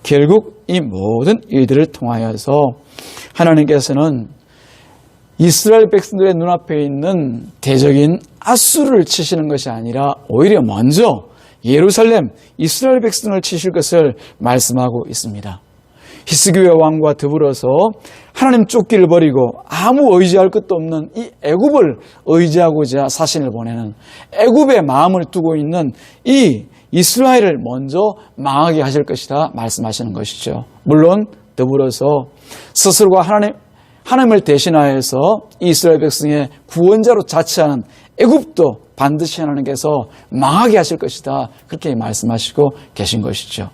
결국 이 모든 일들을 통하여서 하나님께서는 이스라엘 백성들의 눈앞에 있는 대적인 아수르를 치시는 것이 아니라 오히려 먼저 예루살렘 이스라엘 백성을 치실 것을 말씀하고 있습니다. 히스기야 왕과 더불어서 하나님 쫓기를 버리고 아무 의지할 것도 없는 이 애굽을 의지하고자 사신을 보내는 애굽의 마음을 두고 있는 이 이스라엘을 먼저 망하게 하실 것이다 말씀하시는 것이죠. 물론 더불어서 스스로가 하나님을 대신하여서 이스라엘 백성의 구원자로 자처하는 애굽도 반드시 하나님께서 망하게 하실 것이다. 그렇게 말씀하시고 계신 것이죠.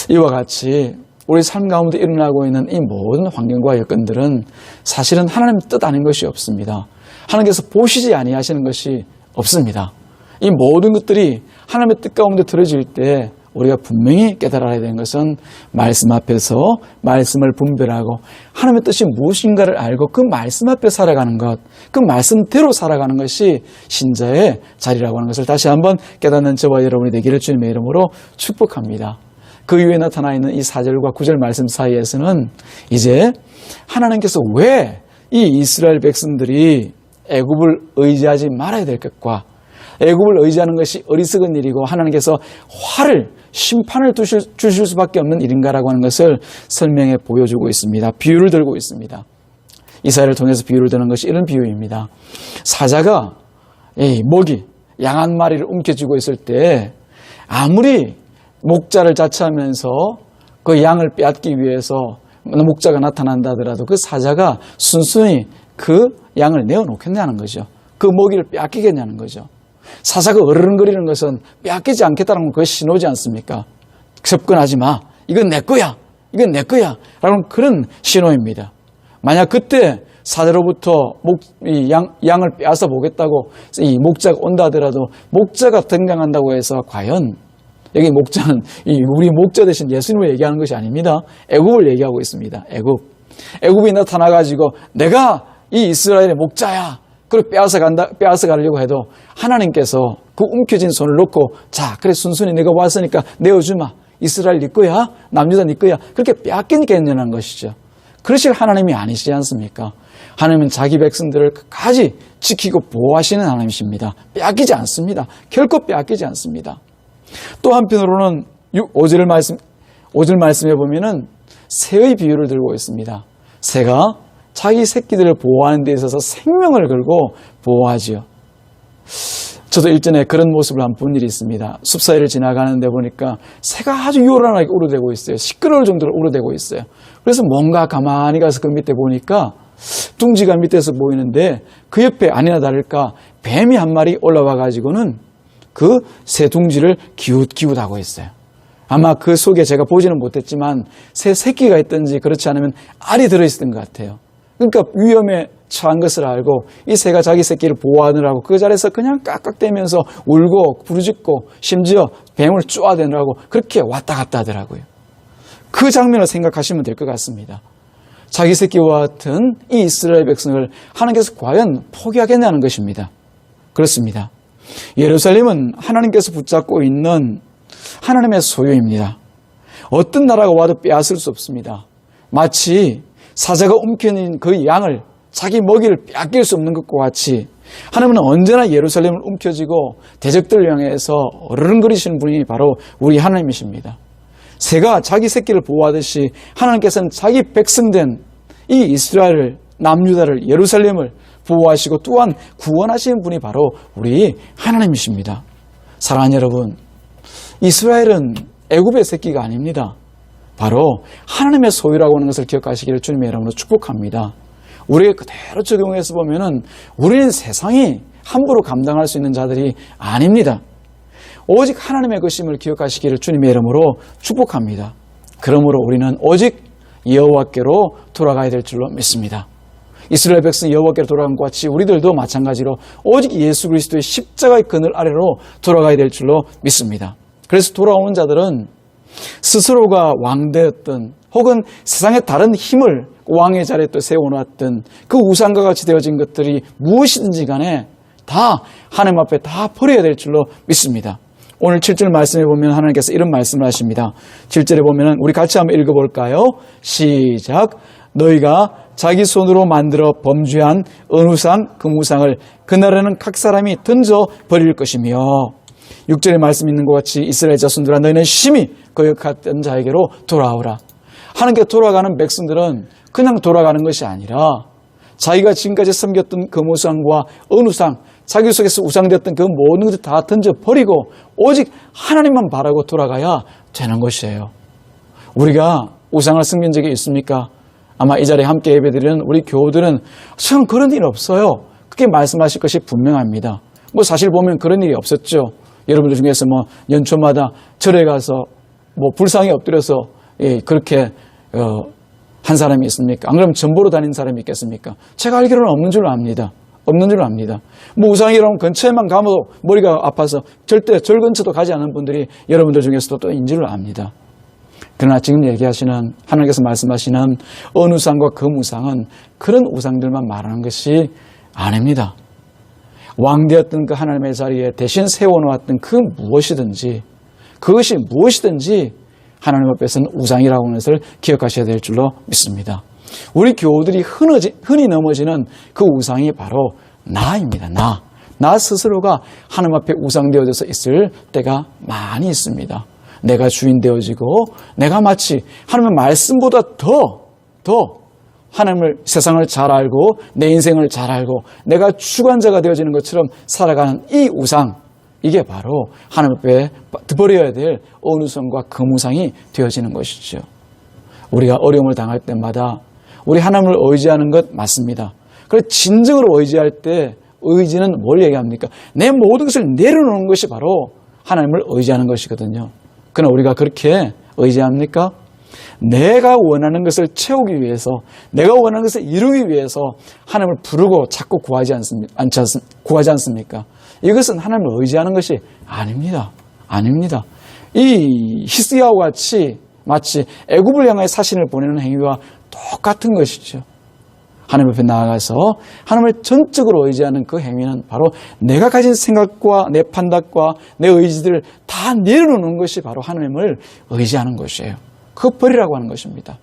이와 같이 우리 삶 가운데 일어나고 있는 이 모든 환경과 여건들은 사실은 하나님 뜻 아닌 것이 없습니다. 하나님께서 보시지 아니하시는 것이 없습니다. 이 모든 것들이 하나님의 뜻 가운데 들어질 때 우리가 분명히 깨달아야 되는 것은 말씀 앞에서 말씀을 분별하고 하나님의 뜻이 무엇인가를 알고 그 말씀 앞에 살아가는 것, 그 말씀대로 살아가는 것이 신자의 자리라고 하는 것을 다시 한번 깨닫는 저와 여러분이 되기를 주님의 이름으로 축복합니다. 그 이후에 나타나 있는 이 4절과 9절 말씀 사이에서는 이제 하나님께서 왜 이 이스라엘 백성들이 애굽을 의지하지 말아야 될 것과 애굽을 의지하는 것이 어리석은 일이고 하나님께서 심판을 주실 수밖에 없는 일인가라고 하는 것을 설명해 보여주고 있습니다. 비유를 들고 있습니다. 이사야를 통해서 비유를 드는 것이 이런 비유입니다. 사자가 목이 양 한 마리를 움켜쥐고 있을 때 아무리 목자를 자처하면서 그 양을 빼앗기 위해서 목자가 나타난다 하더라도 그 사자가 순순히 그 양을 내어놓겠냐는 거죠. 그 먹이를 빼앗기겠냐는 거죠. 사자가 어르렁거리는 것은 빼앗기지 않겠다는 건 그것이 신호지 않습니까? 접근하지 마. 이건 내 거야. 이건 내 거야. 라는 그런 신호입니다. 만약 그때 사자로부터 양을 빼앗아 보겠다고 이 목자가 온다 하더라도 목자가 등장한다고 해서 과연 여기 목자는 우리 목자 대신 예수님을 얘기하는 것이 아닙니다. 애굽을 얘기하고 있습니다. 애굽이 나타나가지고 내가 이 이스라엘의 목자야. 그걸 빼앗아 가려고 해도 하나님께서 그 움켜진 손을 놓고 자, 그래 순순히 내가 왔으니까 내어주마. 이스라엘 네 거야. 남유다 네 거야. 그렇게 빼앗기겠냐는 것이죠. 그러실 하나님이 아니시지 않습니까? 하나님은 자기 백성들을 끝까지 지키고 보호하시는 하나님이십니다. 빼앗기지 않습니다. 결코 빼앗기지 않습니다. 또 한편으로는 5절 말씀에 보면은 새의 비유를 들고 있습니다. 새가 자기 새끼들을 보호하는 데 있어서 생명을 걸고 보호하지요. 저도 일전에 그런 모습을 한번 본 일이 있습니다. 숲 사이를 지나가는데 보니까 새가 아주 요란하게 우러대고 있어요. 시끄러울 정도로 우러대고 있어요. 그래서 뭔가 가만히 가서 그 밑에 보니까 둥지가 밑에서 보이는데 그 옆에 아니나 다를까 뱀이 한 마리 올라와 가지고는 그 새 둥지를 기웃기웃하고 있어요. 아마 그 속에 제가 보지는 못했지만 새 새끼가 있든지 그렇지 않으면 알이 들어있었던 것 같아요. 그러니까 위험에 처한 것을 알고 이 새가 자기 새끼를 보호하느라고 그 자리에서 그냥 깍깍대면서 울고 부르짖고 심지어 뱀을 쪼아대느라고 그렇게 왔다 갔다 하더라고요. 그 장면을 생각하시면 될 것 같습니다. 자기 새끼와 같은 이 이스라엘 백성을 하나님께서 과연 포기하겠냐는 것입니다. 그렇습니다. 예루살렘은 하나님께서 붙잡고 있는 하나님의 소유입니다. 어떤 나라가 와도 빼앗을 수 없습니다. 마치 사자가 움켜쥔 그 양을 자기 먹이를 빼앗길 수 없는 것과 같이 하나님은 언제나 예루살렘을 움켜쥐고 대적들을 향해서 어르렁거리시는 분이 바로 우리 하나님이십니다. 새가 자기 새끼를 보호하듯이 하나님께서는 자기 백성된 이 이스라엘을, 남유다를, 예루살렘을 보호하시고 또한 구원하시는 분이 바로 우리 하나님이십니다. 사랑하는 여러분, 이스라엘은 애굽의 새끼가 아닙니다. 바로 하나님의 소유라고 하는 것을 기억하시기를 주님의 이름으로 축복합니다. 우리가 그대로 적용해서 보면은 우리는 세상이 함부로 감당할 수 있는 자들이 아닙니다. 오직 하나님의 것임을 기억하시기를 주님의 이름으로 축복합니다. 그러므로 우리는 오직 여호와께로 돌아가야 될 줄로 믿습니다. 이스라엘 백성이 여호와께로 돌아간 것 같이 우리들도 마찬가지로 오직 예수 그리스도의 십자가의 그늘 아래로 돌아가야 될 줄로 믿습니다. 그래서 돌아오는 자들은 스스로가 왕되었던 혹은 세상의 다른 힘을 왕의 자리에 또 세워놓았던 그 우상과 같이 되어진 것들이 무엇이든지 간에 다 하나님 앞에 다 버려야 될 줄로 믿습니다. 오늘 7절 말씀에 보면 하나님께서 이런 말씀을 하십니다. 7절에 보면 우리 같이 한번 읽어볼까요? 시작. 너희가 자기 손으로 만들어 범죄한 어느 상 금우상을 그날에는 각 사람이 던져 버릴 것이며 6절의 말씀 있는 것 같이 이스라엘 자손들아 너희는 심히 거역했던 자에게로 돌아오라. 하나님께 돌아가는 백성들은 그냥 돌아가는 것이 아니라 자기가 지금까지 섬겼던 금우상과 은우상, 자기 속에서 우상되었던 그 모든 것을 다 던져버리고 오직 하나님만 바라고 돌아가야 되는 것이에요. 우리가 우상을 섬긴 적이 있습니까? 아마 이 자리에 함께 예배드리는 우리 교우들은 참 그런 일 없어요. 그렇게 말씀하실 것이 분명합니다. 뭐 사실 보면 그런 일이 없었죠. 여러분들 중에서 뭐 연초마다 절에 가서 뭐 불상에 엎드려서 그렇게 한 사람이 있습니까? 안 그러면 전보로 다닌 사람이 있겠습니까? 제가 알기로는 없는 줄로 압니다. 없는 줄로 압니다. 뭐 우상이라면 근처에만 가도 머리가 아파서 절대 절 근처도 가지 않는 분들이 여러분들 중에서도 또 있는 줄로 압니다. 그러나 지금 얘기하시는 하나님께서 말씀하시는 은우상과 금우상은 그런 우상들만 말하는 것이 아닙니다. 왕되었던 그 하나님의 자리에 대신 세워놓았던 그 무엇이든지 그것이 무엇이든지 하나님 앞에서는 우상이라고 하는 것을 기억하셔야 될 줄로 믿습니다. 우리 교우들이 흔히 넘어지는 그 우상이 바로 나입니다. 나 스스로가 하나님 앞에 우상되어져서 있을 때가 많이 있습니다. 내가 주인 되어지고 내가 마치 하나님의 말씀보다 더 하나님을 세상을 잘 알고 내 인생을 잘 알고 내가 주관자가 되어지는 것처럼 살아가는 이 우상, 이게 바로 하나님 앞에 버려야 될 은우상과 금우상이 되어지는 것이죠. 우리가 어려움을 당할 때마다 우리 하나님을 의지하는 것 맞습니다. 그래서 진정으로 의지할 때 의지는 뭘 얘기합니까? 내 모든 것을 내려놓는 것이 바로 하나님을 의지하는 것이거든요. 그러나 우리가 그렇게 의지합니까? 내가 원하는 것을 채우기 위해서, 내가 원하는 것을 이루기 위해서 하나님을 부르고 자꾸 구하지 않습니까? 이것은 하나님을 의지하는 것이 아닙니다. 아닙니다. 이 히스기야와 같이 마치 애굽을 향해 사신을 보내는 행위와 똑같은 것이죠. 하나님 앞에 나아가서 하나님을 전적으로 의지하는 그 행위는 바로 내가 가진 생각과 내 판단과 내 의지들을 다 내려놓는 것이 바로 하나님을 의지하는 것이에요. 그거 버리라고 하는 것입니다.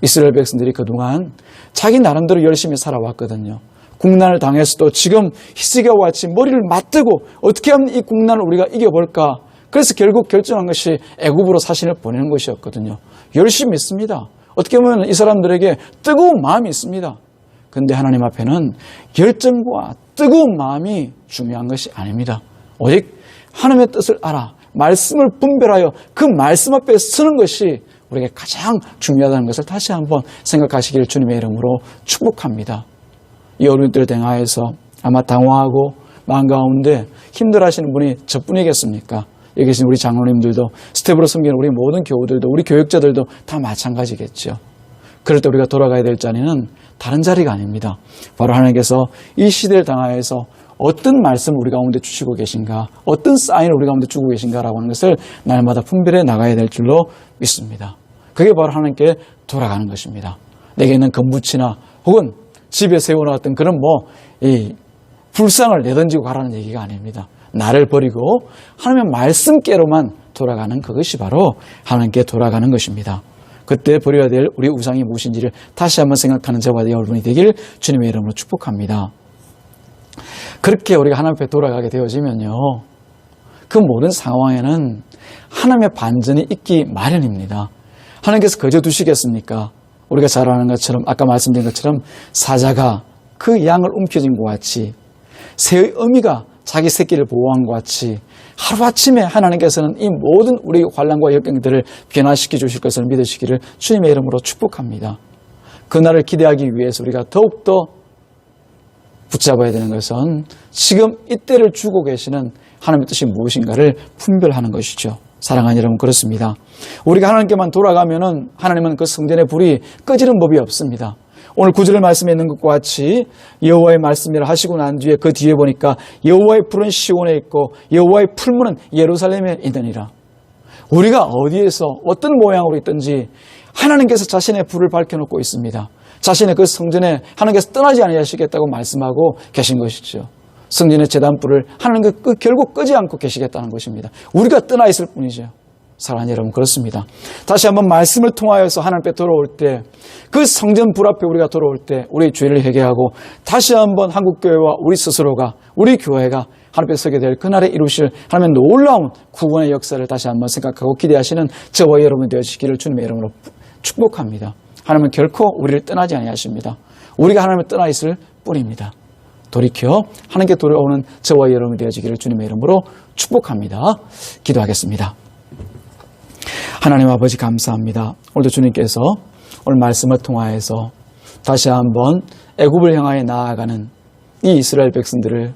이스라엘 백성들이 그동안 자기 나름대로 열심히 살아왔거든요. 국난을 당했어도 지금 히스기야와 같이 머리를 맞대고 어떻게 하면 이 국난을 우리가 이겨볼까? 그래서 결국 결정한 것이 애굽으로 사신을 보내는 것이었거든요. 열심히 있습니다. 어떻게 보면 이 사람들에게 뜨거운 마음이 있습니다. 그런데 하나님 앞에는 열정과 뜨거운 마음이 중요한 것이 아닙니다. 오직 하나님의 뜻을 알아 말씀을 분별하여 그 말씀 앞에 서는 것이 우리에게 가장 중요하다는 것을 다시 한번 생각하시기를 주님의 이름으로 축복합니다. 이 어려운 때를 대하여서 아마 당황하고 마음 가운데 힘들어하시는 분이 저뿐이겠습니까? 여기 계신 우리 장로님들도, 스텝으로 섬기는 우리 모든 교우들도, 우리 교육자들도 다 마찬가지겠죠. 그럴 때 우리가 돌아가야 될 자리는 다른 자리가 아닙니다. 바로 하나님께서 이 시대를 당하여서 어떤 말씀을 우리 가운데 주시고 계신가, 어떤 사인을 우리 가운데 주고 계신가라고 하는 것을 날마다 분별해 나가야 될 줄로 믿습니다. 그게 바로 하나님께 돌아가는 것입니다. 내게 있는 금붙이나 혹은 집에 세워놓았던 그런 불상을 내던지고 가라는 얘기가 아닙니다. 나를 버리고 하나님의 말씀께로만 돌아가는 그것이 바로 하나님께 돌아가는 것입니다. 그때 버려야 될 우리 우상이 무엇인지를 다시 한번 생각하는 저와 여러분이 되길 주님의 이름으로 축복합니다. 그렇게 우리가 하나님 앞에 돌아가게 되어지면요, 그 모든 상황에는 하나님의 반전이 있기 마련입니다. 하나님께서 거저 두시겠습니까? 우리가 잘 아는 것처럼, 아까 말씀드린 것처럼 사자가 그 양을 움켜쥔 것 같이, 새의 어미가 자기 새끼를 보호한 것 같이 하루아침에 하나님께서는 이 모든 우리 환난과 역경들을 변화시켜 주실 것을 믿으시기를 주님의 이름으로 축복합니다. 그날을 기대하기 위해서 우리가 더욱더 붙잡아야 되는 것은 지금 이때를 주고 계시는 하나님의 뜻이 무엇인가를 분별하는 것이죠. 사랑하는 여러분, 그렇습니다. 우리가 하나님께만 돌아가면은 하나님은 그 성전의 불이 꺼지는 법이 없습니다. 오늘 9절 말씀에 있는 것과 같이 여호와의 말씀이라 하시고 난 뒤에 그 뒤에 보니까 여호와의 불은 시온에 있고 여호와의 풀무는 예루살렘에 있느니라. 우리가 어디에서 어떤 모양으로 있든지 하나님께서 자신의 불을 밝혀놓고 있습니다. 자신의 그 성전에 하나님께서 떠나지 아니하시겠다고 말씀하고 계신 것이죠. 성전의 제단불을 하나님께서 결국 끄지 않고 계시겠다는 것입니다. 우리가 떠나 있을 뿐이죠. 사랑하는 여러분, 그렇습니다. 다시 한번 말씀을 통하여서 하나님 앞에 돌아올 때, 그 성전 불 앞에 우리가 돌아올 때 우리의 죄를 회개하고 다시 한번 한국교회와 우리 스스로가, 우리 교회가 하나님 앞에 서게 될 그날에 이루실 하나님의 놀라운 구원의 역사를 다시 한번 생각하고 기대하시는 저와 여러분이 되어주시기를 주님의 이름으로 축복합니다. 하나님은 결코 우리를 떠나지 아니하십니다. 우리가 하나님을 떠나 있을 뿐입니다. 돌이켜 하나님께 돌아오는 저와 여러분이 되어지기를 주님의 이름으로 축복합니다. 기도하겠습니다. 하나님 아버지 감사합니다. 오늘도 주님께서 오늘 말씀을 통하여서 다시 한번 애굽을 향하여 나아가는 이 이스라엘 백성들을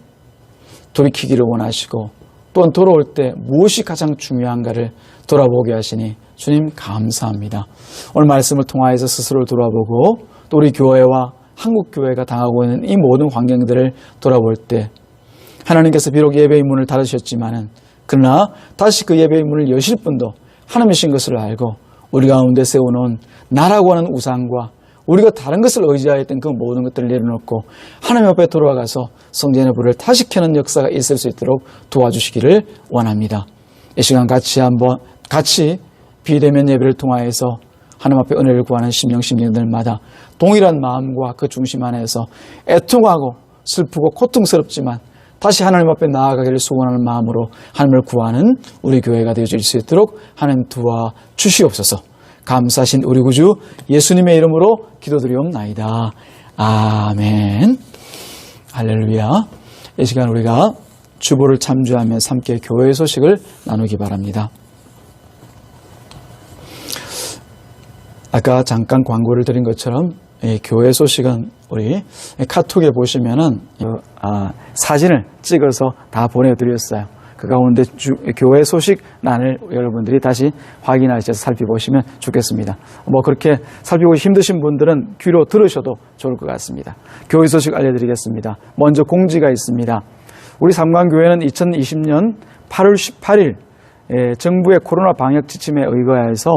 돌이키기를 원하시고 또한 돌아올 때 무엇이 가장 중요한가를 돌아보게 하시니 주님 감사합니다. 오늘 말씀을 통하여서 스스로를 돌아보고 또 우리 교회와 한국교회가 당하고 있는 이 모든 환경들을 돌아볼 때 하나님께서 비록 예배의 문을 닫으셨지만은 그러나 다시 그 예배의 문을 여실 분도 하나님이신 것을 알고 우리 가운데 세워놓은 나라고 하는 우상과 우리가 다른 것을 의지하였던 그 모든 것들을 내려놓고 하나님 앞에 돌아가서 성전의 불을 다시 켜는 역사가 있을 수 있도록 도와주시기를 원합니다. 이 시간 같이 비대면 예배를 통하여서 하나님 앞에 은혜를 구하는 심령들마다 동일한 마음과 그 중심 안에서 애통하고 슬프고 고통스럽지만 다시 하나님 앞에 나아가기를 소원하는 마음으로 하나님을 구하는 우리 교회가 되어질 수 있도록 하나님 도와주시옵소서. 감사하신 우리 구주 예수님의 이름으로 기도드리옵나이다. 아멘. 할렐루야. 이 시간 우리가 주보를 참조하면서 함께 교회의 소식을 나누기 바랍니다. 아까 잠깐 광고를 드린 것처럼 이 교회 소식은 우리 카톡에 보시면은 사진을 찍어서 다 보내드렸어요. 그 가운데 교회 소식란을 여러분들이 다시 확인하셔서 살펴보시면 좋겠습니다. 그렇게 살피고 힘드신 분들은 귀로 들으셔도 좋을 것 같습니다. 교회 소식 알려드리겠습니다. 먼저 공지가 있습니다. 우리 삼관교회는 2020년 8월 18일 정부의 코로나 방역 지침에 의거하여서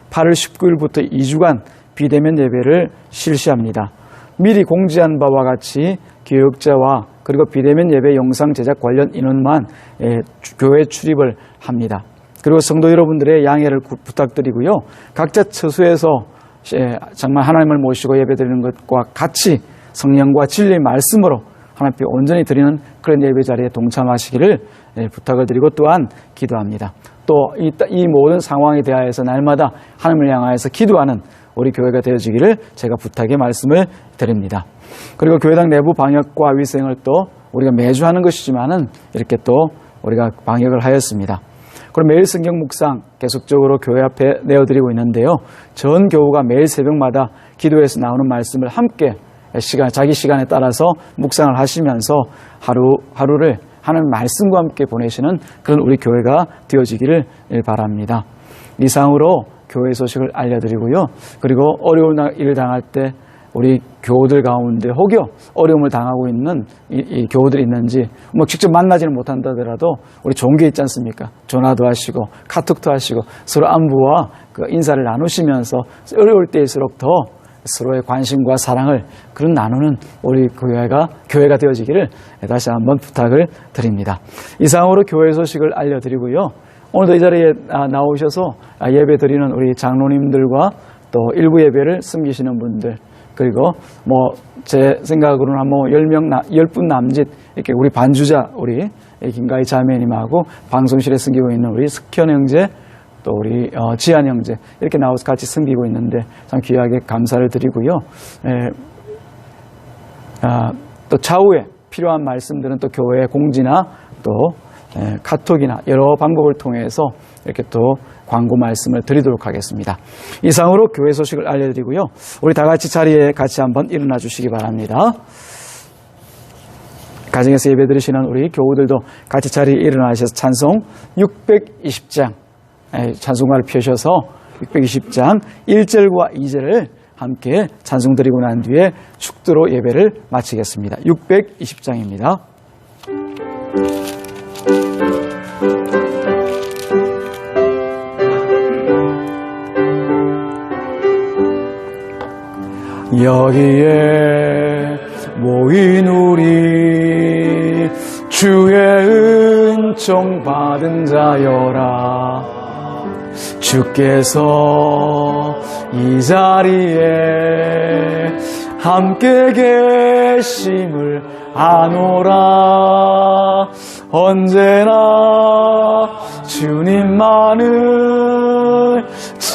8월 19일부터 2주간 비대면 예배를 실시합니다. 미리 공지한 바와 같이 교역자와 그리고 비대면 예배 영상 제작 관련 인원만 교회 출입을 합니다. 그리고 성도 여러분들의 양해를 부탁드리고요. 각자 처소에서 정말 하나님을 모시고 예배드리는 것과 같이 성령과 진리의 말씀으로 하나님께 온전히 드리는 그런 예배 자리에 동참하시기를 부탁을 드리고 또한 기도합니다. 또 이 모든 상황에 대하여서 날마다 하나님을 향하여서 기도하는 우리 교회가 되어지기를 제가 부탁의 말씀을 드립니다. 그리고 교회당 내부 방역과 위생을 또 우리가 매주 하는 것이지만은 이렇게 또 우리가 방역을 하였습니다. 그리고 매일 성경 묵상 계속적으로 교회 앞에 내어드리고 있는데요. 전 교우가 매일 새벽마다 기도에서 나오는 말씀을 함께 자기 시간에 따라서 묵상을 하시면서 하루를 하나님 말씀과 함께 보내시는 그런 우리 교회가 되어지기를 바랍니다. 이상으로 교회 소식을 알려드리고요. 그리고 어려운 일을 당할 때 우리 교우들 가운데 혹여 어려움을 당하고 있는 이 교우들이 있는지 직접 만나지는 못한다더라도 우리 종교에 있지 않습니까? 전화도 하시고 카톡도 하시고 서로 안부와 그 인사를 나누시면서 어려울 때일수록 더 서로의 관심과 사랑을 그런 나누는 우리 교회가 되어지기를 다시 한번 부탁을 드립니다. 이상으로 교회 소식을 알려드리고요. 오늘도 이 자리에 나오셔서 예배 드리는 우리 장로님들과 또 일부 예배를 섬기시는 분들 그리고 제 생각으로는 한 10분 남짓 이렇게 우리 반주자 우리 김가희 자매님하고 방송실에 섬기고 있는 우리 석현 형제 또 우리 지한 형제 이렇게 나와서 같이 섬기고 있는데 참 귀하게 감사를 드리고요. 또 차후에 필요한 말씀들은 또 교회 공지나 또 카톡이나 여러 방법을 통해서 이렇게 또 광고 말씀을 드리도록 하겠습니다. 이상으로 교회 소식을 알려드리고요. 우리 다 같이 자리에 같이 한번 일어나 주시기 바랍니다. 가정에서 예배 드리시는 우리 교우들도 같이 자리에 일어나셔서 찬송 620장 찬송가를 펴셔서 620장 1절과 2절을 함께 찬송 드리고 난 뒤에 축도로 예배를 마치겠습니다. 620장입니다. 여기에 모인 우리 주의 은총 받은 자여라. 주께서 이 자리에 함께 계심을 아노라. 언제나 주님만을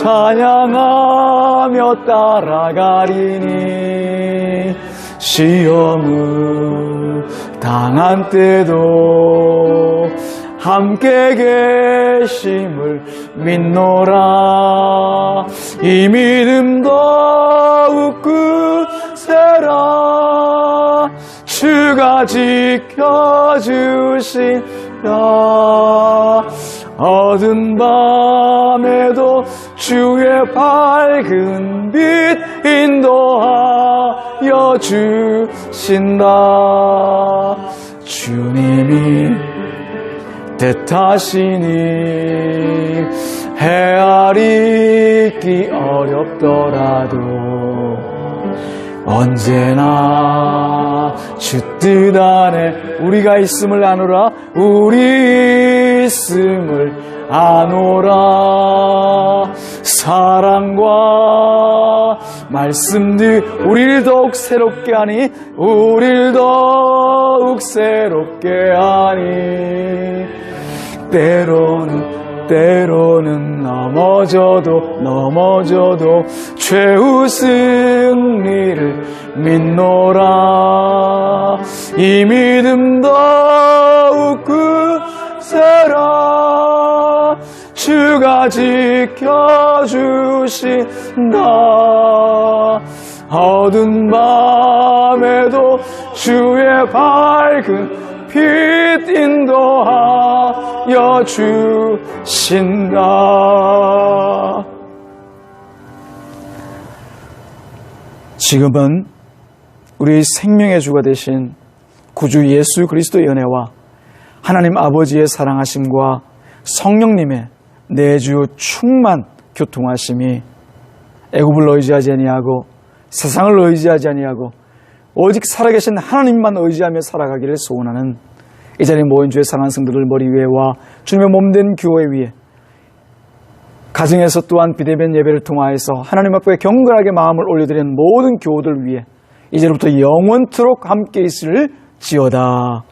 찬양하며 따라가리니 시험을 당한 때도 함께 계심을 믿노라. 이 믿음 더욱 굳세라. 주가 지켜주시라. 어두운 밤에도 주의 밝은 빛 인도하여 주신다. 주님이 뜻하시니 헤아리기 어렵더라도 언제나 주 뜻 안에 우리가 있음을 아노라. 우리 있음을 아노라. 사랑과 말씀들 우리를 더욱 새롭게 하니 우리를 더욱 새롭게 하니 때로는 넘어져도 최후 승리를 믿노라. 이 믿음 더욱 굳세라. 주가 지켜주신다. 어두운 밤에도 주의 밝은 빛 인도하여 주신다. 지금은 우리 생명의 주가 되신 구주 예수 그리스도의 은혜와 하나님 아버지의 사랑하심과 성령님의 내주 충만 교통하심이 애굽을 의지하지 아니하고 세상을 의지하지 아니하고 오직 살아계신 하나님만 의지하며 살아가기를 소원하는 이 자리에 모인 주의 사랑하는 성도들 머리 위에와 주님의 몸된 교회 위에 가정에서 또한 비대면 예배를 통하여서 하나님 앞에 경건하게 마음을 올려드리는 모든 교우들 위해 이제부터 영원토록 함께 있을 지어다.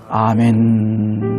아멘.